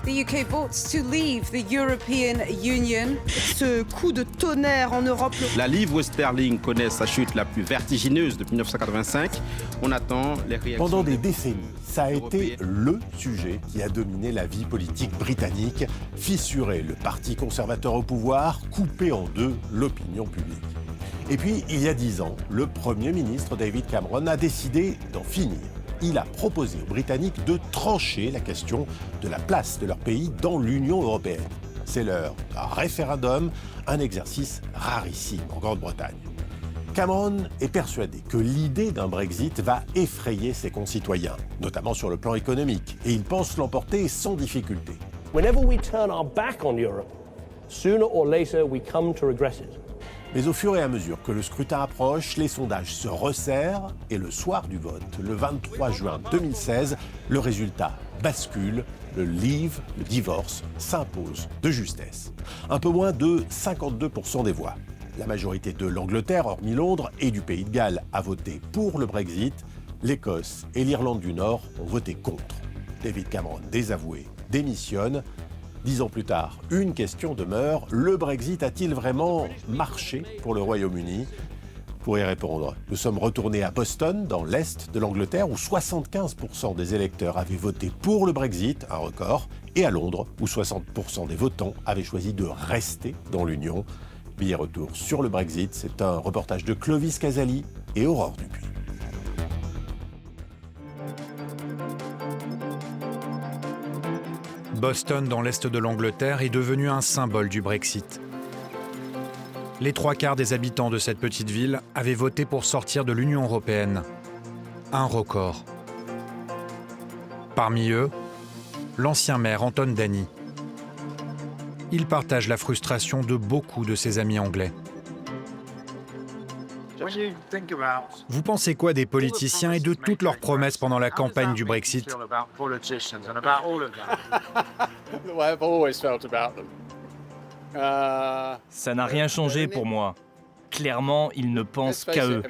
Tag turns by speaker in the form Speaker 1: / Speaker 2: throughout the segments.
Speaker 1: The UK votes to leave the European Union.
Speaker 2: Ce coup de tonnerre en Europe.
Speaker 3: La livre sterling connaît sa chute la plus vertigineuse depuis 1985. On attend les réactions.
Speaker 4: Pendant des décennies, ça a été le sujet qui a dominé la vie politique britannique, fissurer le parti conservateur au pouvoir, couper en deux l'opinion publique. Et puis, il y a 10 ans, le Premier ministre David Cameron a décidé d'en finir. Il a proposé aux Britanniques de trancher la question de la place de leur pays dans l'Union européenne. C'est l'heure d'un référendum, un exercice rarissime en Grande-Bretagne. Cameron est persuadé que l'idée d'un Brexit va effrayer ses concitoyens, notamment sur le plan économique, et il pense l'emporter sans difficulté.
Speaker 5: Whenever we turn our back on Europe, sooner or later we come to regret it.
Speaker 4: Mais au fur et à mesure que le scrutin approche, les sondages se resserrent et le soir du vote, le 23 juin 2016, le résultat bascule, le leave, le divorce, s'impose de justesse. Un peu moins de 52% des voix. La majorité de l'Angleterre, hormis Londres, et du Pays de Galles a voté pour le Brexit. L'Écosse et l'Irlande du Nord ont voté contre. David Cameron, désavoué, démissionne. 10 ans plus tard, une question demeure. Le Brexit a-t-il vraiment marché pour le Royaume-Uni ? Pour y répondre, nous sommes retournés à Boston, dans l'est de l'Angleterre, où 75% des électeurs avaient voté pour le Brexit, un record, et à Londres, où 60% des votants avaient choisi de rester dans l'Union. Billet retour sur le Brexit, c'est un reportage de Clovis Casali et Aurore Dupuis.
Speaker 6: Boston, dans l'est de l'Angleterre, est devenu un symbole du Brexit. Les 3/4 des habitants de cette petite ville avaient voté pour sortir de l'Union européenne. Un record. Parmi eux, l'ancien maire Anton Dany. Il partage la frustration de beaucoup de ses amis anglais. Vous pensez quoi des politiciens et de toutes leurs promesses pendant la campagne du Brexit ?
Speaker 7: Ça n'a rien changé pour moi. Clairement, ils ne pensent qu'à eux.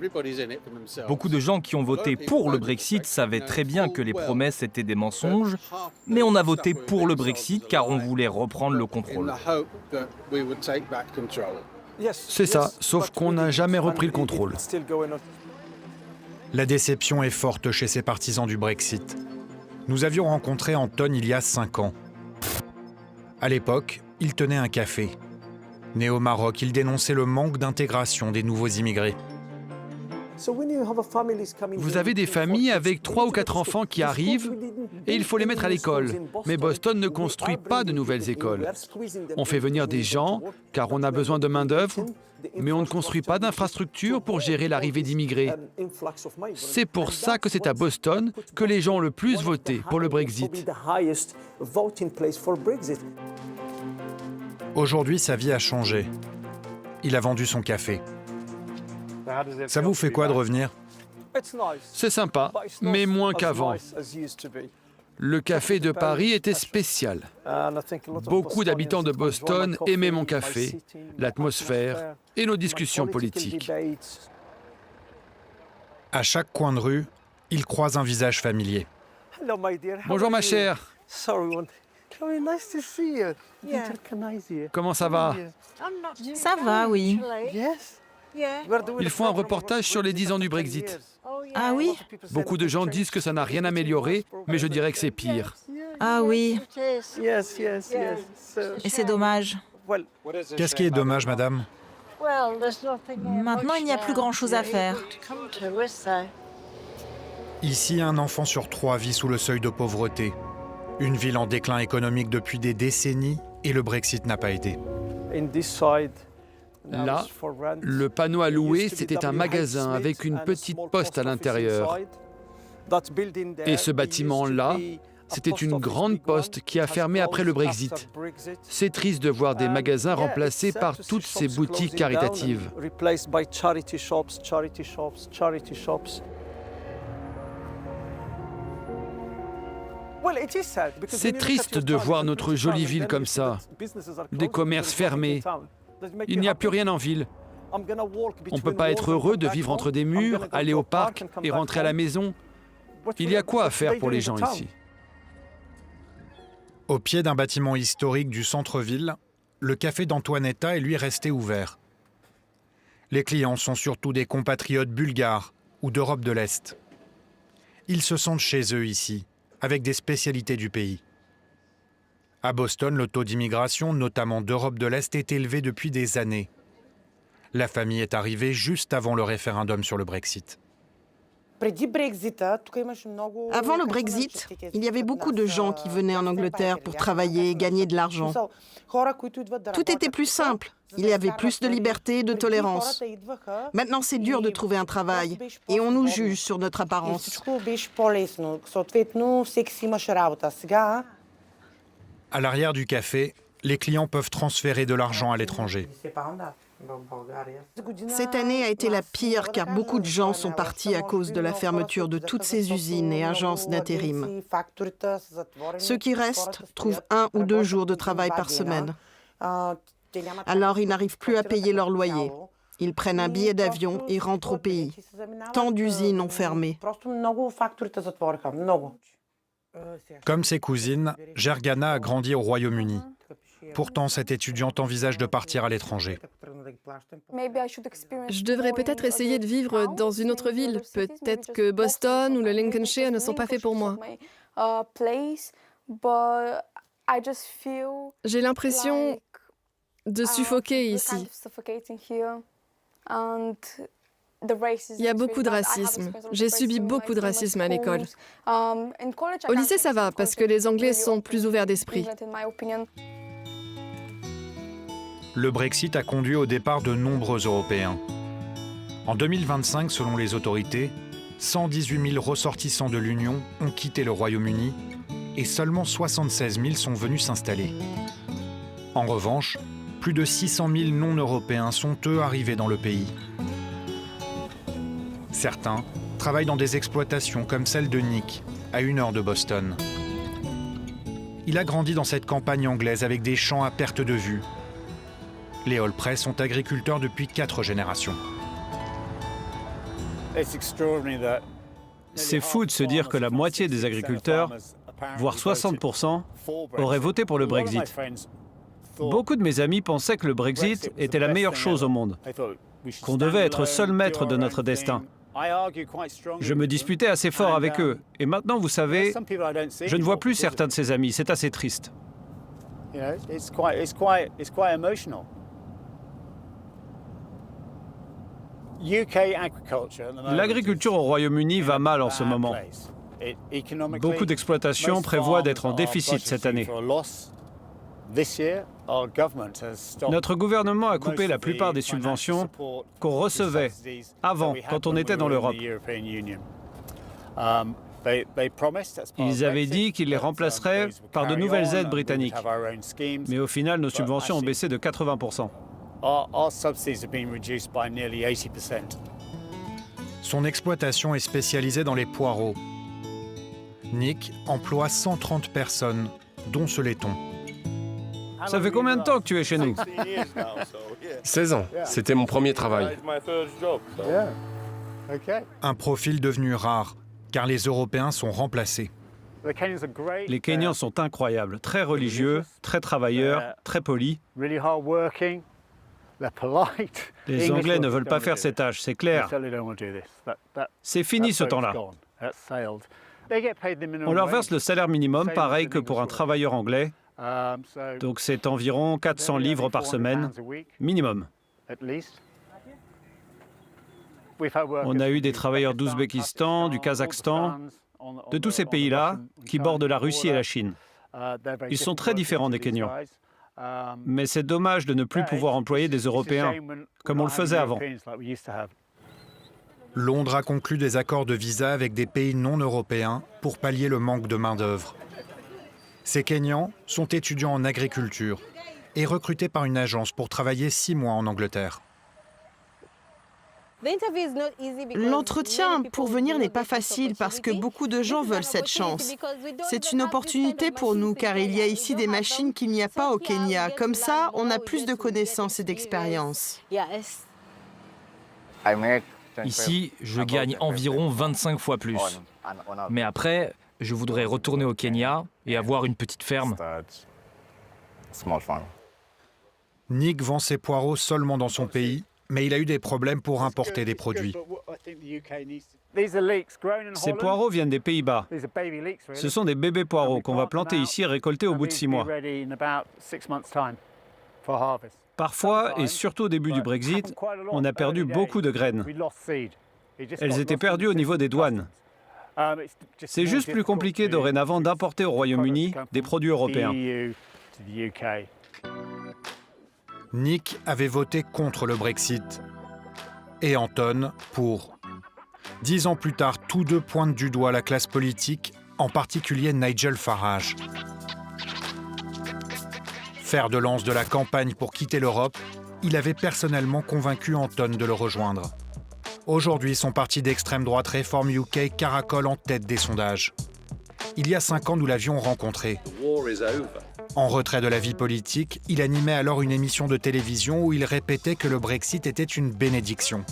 Speaker 7: Beaucoup de gens qui ont voté pour le Brexit savaient très bien que les promesses étaient des mensonges, mais on a voté pour le Brexit car on voulait reprendre le contrôle.
Speaker 8: C'est ça, sauf qu'on n'a jamais repris le contrôle.
Speaker 6: La déception est forte chez ces partisans du Brexit. Nous avions rencontré Anton il y a 5 ans. À l'époque, il tenait un café. Né au Maroc, il dénonçait le manque d'intégration des nouveaux immigrés.
Speaker 8: Vous avez des familles avec 3 ou 4 enfants qui arrivent et il faut les mettre à l'école. Mais Boston ne construit pas de nouvelles écoles. On fait venir des gens car on a besoin de main-d'œuvre, mais on ne construit pas d'infrastructures pour gérer l'arrivée d'immigrés. C'est pour ça que c'est à Boston que les gens ont le plus voté pour le Brexit.
Speaker 6: Aujourd'hui, sa vie a changé. Il a vendu son café. Ça vous fait quoi de revenir ?
Speaker 8: C'est sympa, mais moins qu'avant. Le café de Paris était spécial. Beaucoup d'habitants de Boston aimaient mon café, l'atmosphère et nos discussions politiques.
Speaker 6: À chaque coin de rue, il croise un visage familier.
Speaker 8: Bonjour ma chère, comment ça va ?
Speaker 9: Ça va, oui.
Speaker 8: Ils font un reportage sur les 10 ans du Brexit.
Speaker 9: Ah oui ?
Speaker 8: Beaucoup de gens disent que ça n'a rien amélioré, mais je dirais que c'est pire.
Speaker 9: Ah oui. Et c'est dommage.
Speaker 6: Qu'est-ce qui est dommage, madame ?
Speaker 9: Maintenant, il n'y a plus grand-chose à faire.
Speaker 6: Ici, un enfant sur 3 vit sous le seuil de pauvreté. Une ville en déclin économique depuis des décennies et le Brexit n'a pas aidé.
Speaker 8: Là, le panneau à louer, c'était un magasin avec une petite poste à l'intérieur. Et ce bâtiment-là, c'était une grande poste qui a fermé après le Brexit. C'est triste de voir des magasins remplacés par toutes ces boutiques caritatives. C'est triste de voir notre jolie ville comme ça. Des commerces fermés. Il n'y a plus rien en ville. On ne peut pas être heureux de vivre entre des murs, aller au parc et rentrer à la maison. Il y a quoi à faire pour les gens ici ?
Speaker 6: Au pied d'un bâtiment historique du centre-ville, le café d'Antoinetta est lui resté ouvert. Les clients sont surtout des compatriotes bulgares ou d'Europe de l'Est. Ils se sentent chez eux ici, avec des spécialités du pays. À Boston, le taux d'immigration, notamment d'Europe de l'Est, est élevé depuis des années. La famille est arrivée juste avant le référendum sur le Brexit.
Speaker 2: Avant le Brexit, il y avait beaucoup de gens qui venaient en Angleterre pour travailler et gagner de l'argent. Tout était plus simple. Il y avait plus de liberté et de tolérance. Maintenant, c'est dur de trouver un travail et on nous juge sur notre apparence.
Speaker 6: À l'arrière du café, les clients peuvent transférer de l'argent à l'étranger.
Speaker 2: Cette année a été la pire car beaucoup de gens sont partis à cause de la fermeture de toutes ces usines et agences d'intérim. Ceux qui restent trouvent 1 ou 2 jours de travail par semaine. Alors ils n'arrivent plus à payer leur loyer. Ils prennent un billet d'avion et rentrent au pays. Tant d'usines ont fermé.
Speaker 6: Comme ses cousines, Gergana a grandi au Royaume-Uni. Pourtant, cette étudiante envisage de partir à l'étranger.
Speaker 10: Je devrais peut-être essayer de vivre dans une autre ville. Peut-être que Boston ou le Lincolnshire ne sont pas faits pour moi. J'ai l'impression de suffoquer ici. Il y a beaucoup de racisme. J'ai subi beaucoup de racisme à l'école. Au lycée, ça va, parce que les Anglais sont plus ouverts d'esprit.
Speaker 6: Le Brexit a conduit au départ de nombreux Européens. En 2025, selon les autorités, 118 000 ressortissants de l'Union ont quitté le Royaume-Uni et seulement 76 000 sont venus s'installer. En revanche, plus de 600 000 non-européens sont eux arrivés dans le pays. Certains travaillent dans des exploitations comme celle de Nick, à 1 heure de Boston. Il a grandi dans cette campagne anglaise avec des champs à perte de vue. Les Allprey sont agriculteurs depuis 4 générations.
Speaker 11: C'est fou de se dire que la moitié des agriculteurs, voire 60%, auraient voté pour le Brexit. Beaucoup de mes amis pensaient que le Brexit était la meilleure chose au monde, qu'on devait être seul maître de notre destin. Je me disputais assez fort avec eux. Et maintenant, vous savez, je ne vois plus certains de ces amis. C'est assez triste. L'agriculture au Royaume-Uni va mal en ce moment. Beaucoup d'exploitations prévoient d'être en déficit cette année. Notre gouvernement a coupé la plupart des subventions qu'on recevait avant, quand on était dans l'Europe. Ils avaient dit qu'ils les remplaceraient par de nouvelles aides britanniques. Mais au final, nos subventions ont baissé de 80%.
Speaker 6: Son exploitation est spécialisée dans les poireaux. Nick emploie 130 personnes, dont ce laiton.
Speaker 11: Ça fait combien de temps que tu es chez nous?
Speaker 12: 16 ans. C'était mon premier travail.
Speaker 6: Un profil devenu rare, car les Européens sont remplacés.
Speaker 11: Les Kenyans sont incroyables, très religieux, très travailleurs, très polis. Les Anglais ne veulent pas faire ces tâches, c'est clair. C'est fini ce temps-là. On leur verse le salaire minimum, pareil que pour un travailleur anglais. Donc c'est environ 400 livres par semaine, minimum. On a eu des travailleurs d'Ouzbékistan, du Kazakhstan, de tous ces pays-là qui bordent la Russie et la Chine. Ils sont très différents des Kenyans. Mais c'est dommage de ne plus pouvoir employer des Européens, comme on le faisait avant.
Speaker 6: Londres a conclu des accords de visa avec des pays non européens pour pallier le manque de main-d'œuvre. Ces Kenyans sont étudiants en agriculture et recrutés par une agence pour travailler 6 mois en Angleterre.
Speaker 2: L'entretien pour venir n'est pas facile parce que beaucoup de gens veulent cette chance. C'est une opportunité pour nous car il y a ici des machines qu'il n'y a pas au Kenya. Comme ça, on a plus de connaissances et d'expérience.
Speaker 7: Ici, je gagne environ 25 fois plus. Mais après, Je voudrais retourner au Kenya et avoir une petite ferme.
Speaker 6: Nick vend ses poireaux seulement dans son pays, mais il a eu des problèmes pour importer des produits.
Speaker 11: Ces poireaux viennent des Pays-Bas. Ce sont des bébés poireaux qu'on va planter ici et récolter au bout de 6 mois. Parfois, et surtout au début du Brexit, on a perdu beaucoup de graines. Elles étaient perdues au niveau des douanes. C'est juste plus compliqué dorénavant d'importer au Royaume-Uni des produits européens.
Speaker 6: Nick avait voté contre le Brexit et Anton pour. 10 ans plus tard, tous deux pointent du doigt la classe politique, en particulier Nigel Farage. Fer de lance de la campagne pour quitter l'Europe, il avait personnellement convaincu Anton de le rejoindre. Aujourd'hui, son parti d'extrême droite Reform UK caracole en tête des sondages. Il y a 5 ans, nous l'avions rencontré. En retrait de la vie politique, il animait alors une émission de télévision où il répétait que le Brexit était une bénédiction.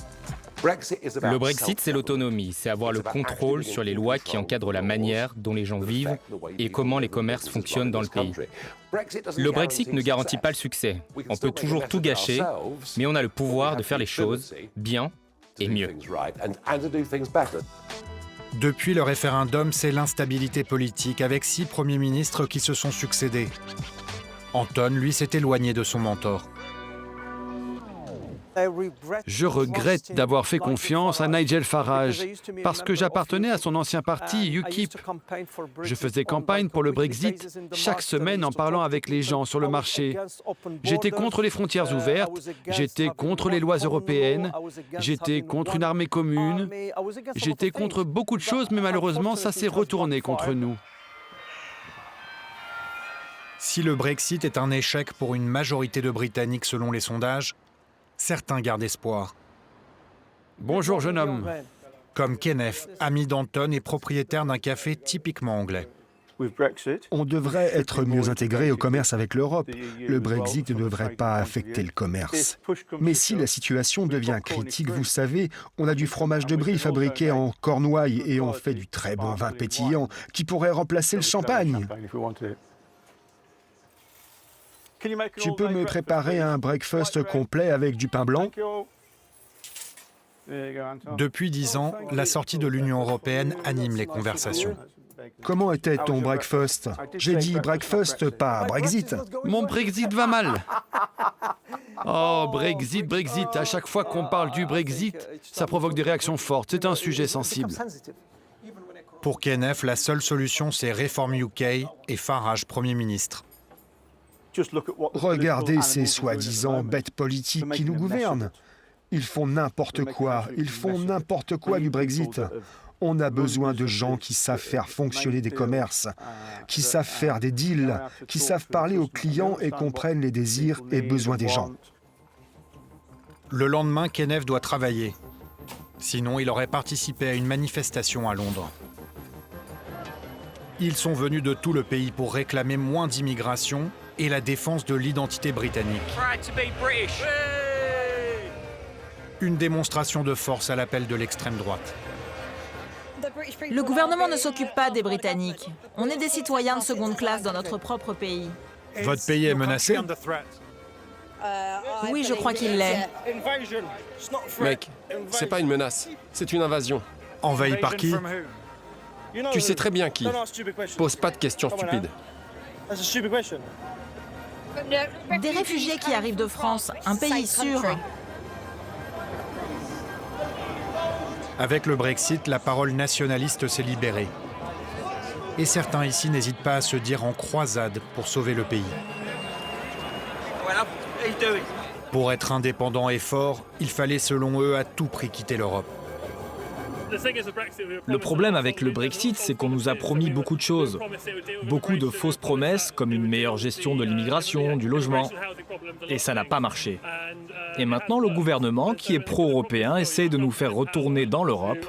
Speaker 13: Le Brexit, c'est l'autonomie, c'est avoir le contrôle sur les lois qui encadrent la manière dont les gens vivent et comment les commerces fonctionnent dans le pays. Le Brexit ne garantit pas le succès. On peut toujours tout gâcher, mais on a le pouvoir de faire les choses bien et mieux.
Speaker 6: Depuis le référendum, c'est l'instabilité politique avec 6 premiers ministres qui se sont succédés. Anton, lui, s'est éloigné de son mentor.
Speaker 8: Je regrette d'avoir fait confiance à Nigel Farage parce que j'appartenais à son ancien parti UKIP. Je faisais campagne pour le Brexit chaque semaine en parlant avec les gens sur le marché. J'étais contre les frontières ouvertes, j'étais contre les lois européennes, j'étais contre une armée commune, j'étais contre beaucoup de choses, mais malheureusement, ça s'est retourné contre nous.
Speaker 6: Si le Brexit est un échec pour une majorité de Britanniques selon les sondages, certains gardent espoir.
Speaker 8: Bonjour, jeune homme.
Speaker 6: Comme Kenneth, ami d'Anton et propriétaire d'un café typiquement anglais.
Speaker 14: On devrait être mieux intégré au commerce avec l'Europe. Le Brexit ne devrait pas affecter le commerce. Mais si la situation devient critique, vous savez, on a du fromage de brie fabriqué en Cornouailles et on fait du très bon vin pétillant qui pourrait remplacer le champagne. Tu peux me préparer un breakfast complet avec du pain blanc?
Speaker 6: Depuis 10 ans, la sortie de l'Union européenne anime les conversations.
Speaker 14: Comment était ton breakfast? J'ai dit breakfast, pas Brexit.
Speaker 8: Mon Brexit va mal. Oh, Brexit, Brexit. À chaque fois qu'on parle du Brexit, ça provoque des réactions fortes. C'est un sujet sensible.
Speaker 6: Pour Kenneth, la seule solution, c'est Reform UK et Farage Premier ministre.
Speaker 14: Regardez ces soi-disant bêtes politiques qui nous gouvernent. Ils font n'importe quoi. Ils font n'importe quoi du Brexit. On a besoin de gens qui savent faire fonctionner des commerces, qui savent faire des deals, qui savent parler aux clients et comprennent les désirs et besoins des gens.
Speaker 6: Le lendemain, Kenneth doit travailler. Sinon, il aurait participé à une manifestation à Londres. Ils sont venus de tout le pays pour réclamer moins d'immigration et la défense de l'identité britannique. Une démonstration de force à l'appel de l'extrême droite.
Speaker 9: Le gouvernement ne s'occupe pas des Britanniques. On est des citoyens de seconde classe dans notre propre pays.
Speaker 6: Votre pays est menacé?
Speaker 9: Oui, je crois qu'il l'est.
Speaker 12: Mec, c'est pas une menace, c'est une invasion.
Speaker 6: Envahi par qui?
Speaker 12: Tu sais très bien qui. Pose pas de questions stupides.
Speaker 9: Des réfugiés qui arrivent de France, un pays sûr.
Speaker 6: Avec le Brexit, la parole nationaliste s'est libérée. Et certains ici n'hésitent pas à se dire en croisade pour sauver le pays. Pour être indépendant et fort, il fallait selon eux à tout prix quitter l'Europe.
Speaker 7: Le problème avec le Brexit, c'est qu'on nous a promis beaucoup de choses. Beaucoup de fausses promesses, comme une meilleure gestion de l'immigration, du logement. Et ça n'a pas marché. Et maintenant, le gouvernement, qui est pro-européen, essaie de nous faire retourner dans l'Europe.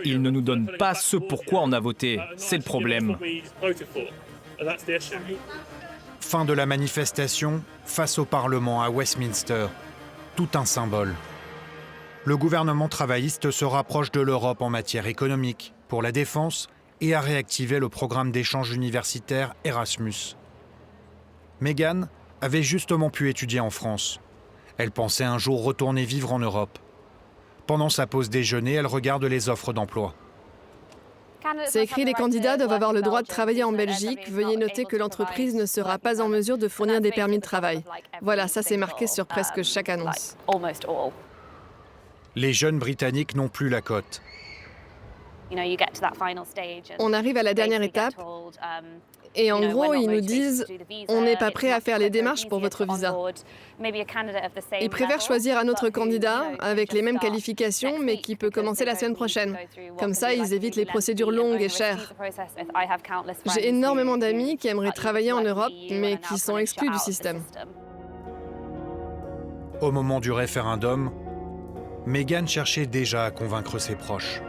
Speaker 7: Il ne nous donne pas ce pourquoi on a voté. C'est le problème.
Speaker 6: Fin de la manifestation face au Parlement à Westminster. Tout un symbole. Le gouvernement travailliste se rapproche de l'Europe en matière économique, pour la défense et a réactivé le programme d'échange universitaire Erasmus. Meghan avait justement pu étudier en France. Elle pensait un jour retourner vivre en Europe. Pendant sa pause déjeuner, elle regarde les offres d'emploi.
Speaker 10: C'est écrit, les candidats doivent avoir le droit de travailler en Belgique. Veuillez noter que l'entreprise ne sera pas en mesure de fournir des permis de travail. Voilà, ça c'est marqué sur presque chaque annonce.
Speaker 6: Les jeunes Britanniques n'ont plus la cote.
Speaker 10: On arrive à la dernière étape et en gros, ils nous disent « On n'est pas prêt à faire les démarches pour votre visa ». Ils préfèrent choisir un autre candidat avec les mêmes qualifications mais qui peut commencer la semaine prochaine. Comme ça, ils évitent les procédures longues et chères. J'ai énormément d'amis qui aimeraient travailler en Europe mais qui sont exclus du système.
Speaker 6: Au moment du référendum, Meghan cherchait déjà à convaincre ses proches.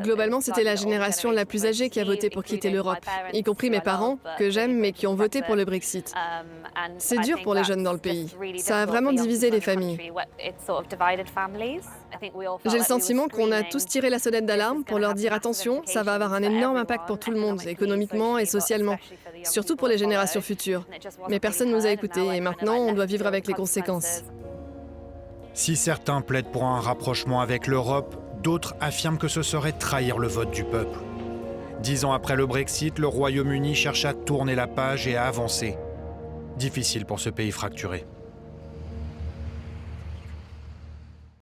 Speaker 10: Globalement, c'était la génération la plus âgée qui a voté pour quitter l'Europe, y compris mes parents, que j'aime, mais qui ont voté pour le Brexit. C'est dur pour les jeunes dans le pays. Ça a vraiment divisé les familles. J'ai le sentiment qu'on a tous tiré la sonnette d'alarme pour leur dire « Attention, ça va avoir un énorme impact pour tout le monde, économiquement et socialement, surtout pour les générations futures. » Mais personne ne nous a écoutés et maintenant, on doit vivre avec les conséquences.
Speaker 6: Si certains plaident pour un rapprochement avec l'Europe, d'autres affirment que ce serait trahir le vote du peuple. 10 ans après le Brexit, le Royaume-Uni cherche à tourner la page et à avancer. Difficile pour ce pays fracturé.